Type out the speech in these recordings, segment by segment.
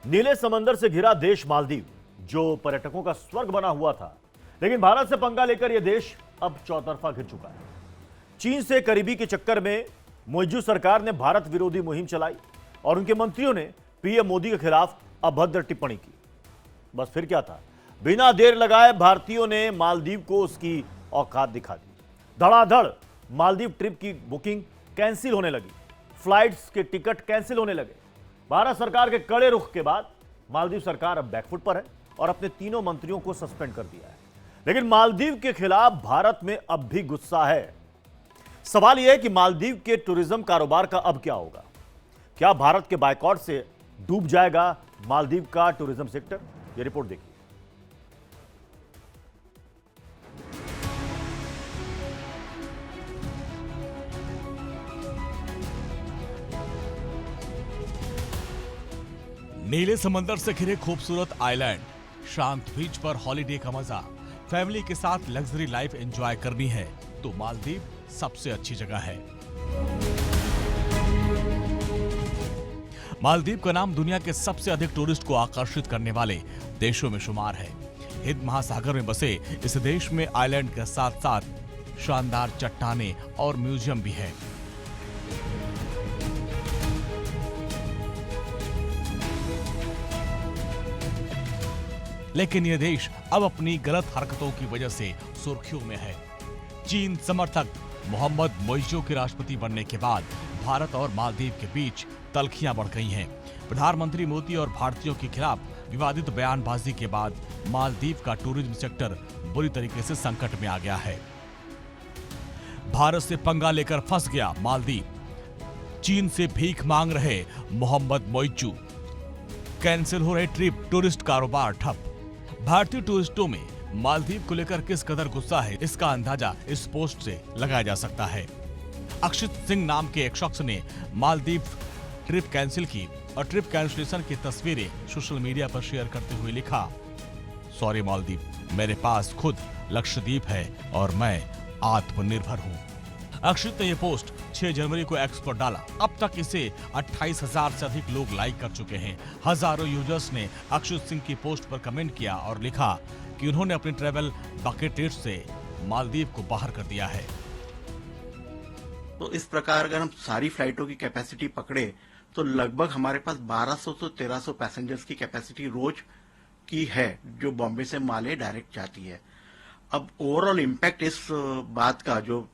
नीले समंदर से घिरा देश मालदीव, जो पर्यटकों का स्वर्ग बना हुआ था, लेकिन भारत से पंगा लेकर यह देश अब चौतरफा घिर चुका है। चीन से करीबी के चक्कर में मोइजू सरकार ने भारत विरोधी मुहिम चलाई और उनके मंत्रियों ने पीएम मोदी के खिलाफ अभद्र टिप्पणी की। बस फिर क्या था, बिना देर लगाए भारतीयों ने मालदीव को उसकी औकात दिखा दी। धड़ाधड़ मालदीव ट्रिप की बुकिंग कैंसिल होने लगी, फ्लाइट्स के टिकट कैंसिल होने लगे। भारत सरकार के कड़े रुख के बाद मालदीव सरकार अब बैकफुट पर है और अपने तीनों मंत्रियों को सस्पेंड कर दिया है। लेकिन मालदीव के खिलाफ भारत में अब भी गुस्सा है। सवाल यह है कि मालदीव के टूरिज्म कारोबार का अब क्या होगा? क्या भारत के बायकॉट से डूब जाएगा मालदीव का टूरिज्म सेक्टर? यह रिपोर्ट देखिए। नीले समंदर से घिरे खूबसूरत आइलैंड, शांत बीच पर हॉलिडे का मजा, फैमिली के साथ लग्जरी लाइफ एंजॉय करनी है तो मालदीव सबसे अच्छी जगह है। मालदीव का नाम दुनिया के सबसे अधिक टूरिस्ट को आकर्षित करने वाले देशों में शुमार है। हिंद महासागर में बसे इस देश में आइलैंड के साथ साथ शानदार चट्टानें और म्यूजियम भी है। लेकिन यह देश अब अपनी गलत हरकतों की वजह से सुर्खियों में है। चीन समर्थक मोहम्मद मोइजू के राष्ट्रपति बनने के बाद भारत और मालदीव के बीच तल्खियां बढ़ गई हैं। प्रधानमंत्री मोदी और भारतीयों के खिलाफ विवादित बयानबाजी के बाद मालदीव का टूरिज्म सेक्टर बुरी तरीके से संकट में आ गया है। भारत से पंगा लेकर फंस गया मालदीव। चीन से भीख मांग रहे मोहम्मद मोइजू। कैंसिल हो रहे ट्रिप, टूरिस्ट कारोबार ठप। भारतीय टूरिस्टों में मालदीव को लेकर किस कदर गुस्सा है, इसका अंदाजा इस पोस्ट से लगाया जा सकता है। अक्षित सिंह नाम के एक शख्स ने मालदीव ट्रिप कैंसिल की और ट्रिप कैंसिलेशन की तस्वीरें सोशल मीडिया पर शेयर करते हुए लिखा, सॉरी मालदीव, मेरे पास खुद लक्षद्वीप है और मैं आत्मनिर्भर हूँ। अक्षित ने यह पोस्ट 6 जनवरी को एक्स पर डाला। अब तक इसे 28,000 से अधिक लोग लाइक कर चुके हैं। हजारों यूजर्स ने अक्षित सिंह की पोस्ट पर कमेंट किया और लिखा कि उन्होंने अपनी ट्रैवल बकेट लिस्ट से मालदीव को बाहर कर दिया है। तो इस प्रकार अगर हम सारी फ्लाइटों की कैपेसिटी पकड़े तो लगभग हमारे पास 1200 से 1300 पैसेंजर्स की कैपेसिटी रोज की है, जो बॉम्बे से माले डायरेक्ट जाती है। अब ओवरऑल इम्पैक्ट इस बात का, जो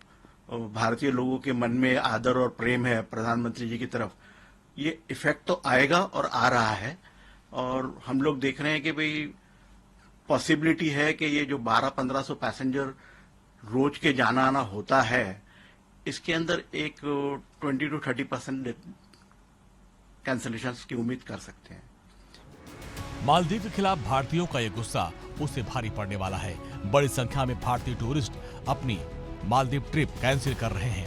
भारतीय लोगों के मन में आदर और प्रेम है प्रधानमंत्री जी की तरफ, ये इफेक्ट तो आएगा और आ रहा है। और हम लोग देख रहे हैं कि भाई पॉसिबिलिटी है कि ये जो 1200-1500 पैसेंजर रोज के जाना आना होता है, इसके अंदर एक 20 to 30% कैंसिलेशंस की उम्मीद कर सकते हैं। मालदीव के खिलाफ भारतीयों का यह गुस्सा उसे भारी पड़ने वाला है। बड़ी संख्या में भारतीय टूरिस्ट अपनी मालदीव ट्रिप कैंसिल कर रहे हैं।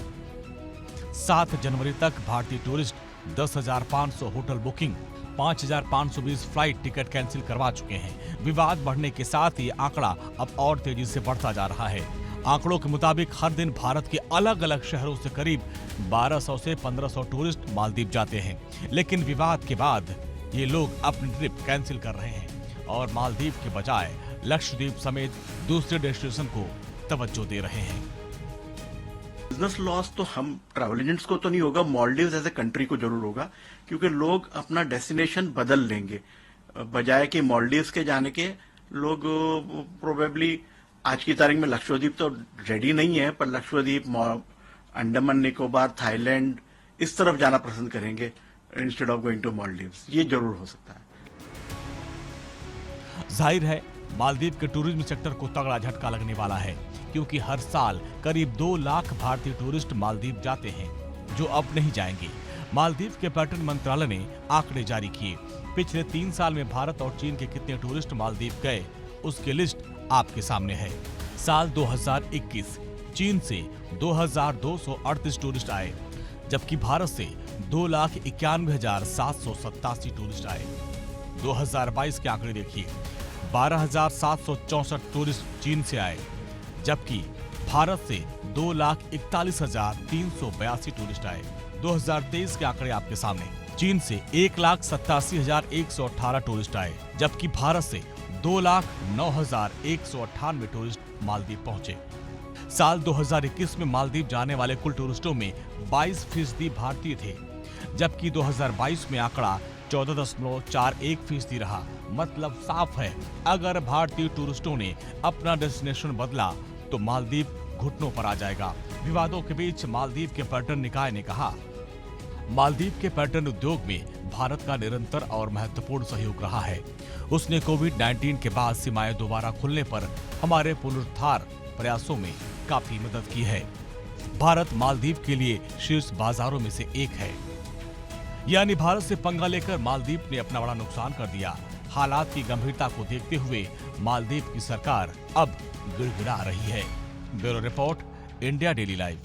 7 जनवरी तक भारतीय tourist 10,500 hotel booking, 5,520 flight ticket cancel करवा चुके हैं। विवाद बढ़ने के साथ ही आंकड़ा अब और तेजी से बढ़ता जा रहा है। आंकड़ों के मुताबिक हर दिन भारत के अलग अलग शहरों से करीब 1200 से 1500 टूरिस्ट मालदीव जाते हैं। लेकिन विवाद के बाद ये लोग अपनी ट्रिप कैंसिल कर रहे हैं और मालदीव के बजाय लक्षद्वीप समेत दूसरे डेस्टिनेशन को तवज्जो दे रहे हैं। बिजनेस लॉस तो हम ट्रैवल एजेंट्स को तो नहीं होगा, मालदीव्स एज ए कंट्री को जरूर होगा, क्योंकि लोग अपना डेस्टिनेशन बदल लेंगे। बजाय कि मालदीव्स के जाने के लोग प्रोबेबली आज की तारीख में लक्षद्वीप तो रेडी नहीं है, पर लक्षद्वीप, अंडमान निकोबार, थाईलैंड, इस तरफ जाना पसंद करेंगे instead of going to Maldives. ये जरूर हो सकता है। जाहिर है मालदीव के टूरिज्म सेक्टर को तगड़ा झटका लगने वाला है, क्योंकि हर साल करीब 2 लाख भारतीय टूरिस्ट मालदीव जाते हैं, जो अब नहीं जाएंगे। मालदीव के पर्यटन मंत्रालय ने आंकड़े जारी किए। पिछले 3 साल में भारत और चीन के कितने टूरिस्ट मालदीव गए, उसकी लिस्ट आपके सामने है। साल 2021 चीन से 2,238 टूरिस्ट आए, जबकि भारत से 2,91,787 टूरिस्ट आए। 2022 के आंकड़े देखिए, 12,764 टूरिस्ट चीन से आए, जबकि भारत से 2,41,382 टूरिस्ट आए। 2023 के आंकड़े आपके सामने, चीन से 1,87,118 टूरिस्ट आए, जबकि भारत से 2,09,198 टूरिस्ट मालदीव पहुंचे। साल 2021 में मालदीव जाने वाले कुल टूरिस्टों में 22% भारतीय थे, जबकि 2022 में आंकड़ा 14.41% रहा। मतलब साफ है, अगर भारतीय टूरिस्टों ने अपना डेस्टिनेशन बदला तो मालदीव घुटनों पर आ जाएगा। विवादों के बीच मालदीव के पर्यटन निकाय ने कहा, मालदीव के पर्यटन उद्योग में भारत का निरंतर और महत्वपूर्ण सहयोग रहा है। उसने कोविड-19 के बाद सीमाएं दोबारा खुलने पर हमारे पुनरुद्धार प्रयासों में काफी मदद की है। भारत मालदीव के लिए शीर्ष बाजारों में से एक है। यानी भारत से पंगा लेकर मालदीव ने अपना बड़ा नुकसान कर दिया। हालात की गंभीरता को देखते हुए मालदीव की सरकार अब गिड़गिड़ा रही है। Bureau report, India daily live.